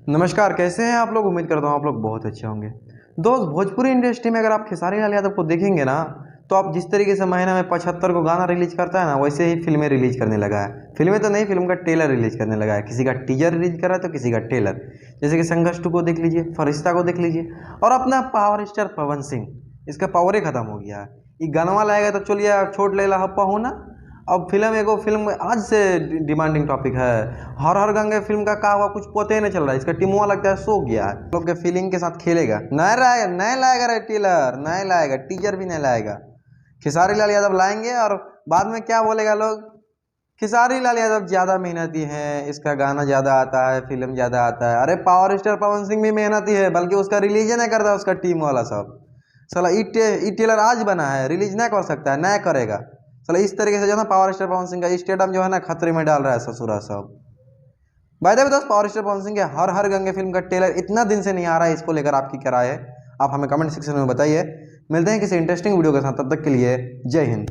नमस्कार, कैसे हैं आप लोग। उम्मीद करता हूँ आप लोग बहुत अच्छे होंगे। दोस्त, भोजपुरी इंडस्ट्री में अगर आप खेसारी लाल यादव को देखेंगे ना, तो आप जिस तरीके से महीने में 75 को गाना रिलीज करता है ना, वैसे ही फिल्में रिलीज करने लगा है। फिल्में तो नहीं, फिल्म का ट्रेलर रिलीज करने लगा है। किसी का टीजर रिलीज कर रहा है तो किसी का ट्रेलर। जैसे कि संघर्ष 2 को देख लीजिए, फरिश्ता को देख लीजिए, और अपना पावर स्टार पवन सिंह, इसका पावर ही खत्म हो गया है। ये गानवा लाएगा तो चलिए छोट लेला हप्पा हो ना। अब फिल्म एगो फिल्म आज से डिमांडिंग टॉपिक है। हर हर गंगे फिल्म का हुआ कुछ पता ही नहीं चल रहा है। इसका टीमुआ लगता है सो गया है। लोग के फीलिंग के साथ खेलेगा। नहीं लाएगा रे टीलर, नहीं लाएगा, टीजर भी नहीं लाएगा। खेसारी लाल यादव लाएंगे और बाद में क्या बोलेगा लोग, खेसारी लाल यादव ज्यादा मेहनती हैं, इसका गाना ज्यादा आता है, फिल्म ज्यादा आता है। अरे पावर स्टार पवन सिंह भी मेहनती है, बल्कि उसका रिलीज नहीं करता उसका टीम वाला सब। साला ई टेलर आज बना है, रिलीज नहीं कर सकता है, नहीं करेगा। साला इस तरीके से जो है ना, पावर स्टार पवन सिंह का स्टेडियम जो है ना खतरे में डाल रहा है ससुरा सब। बाय द वे दोस्त, पावर स्टार पवन सिंह के हर हर गंगे फिल्म का ट्रेलर इतना दिन से नहीं आ रहा है। इसको लेकर आपकी क्या राय है, आप हमें कमेंट सेक्शन में बताइए। मिलते हैं किसी इंटरेस्टिंग वीडियो के साथ, तब तक के लिए जय हिंद।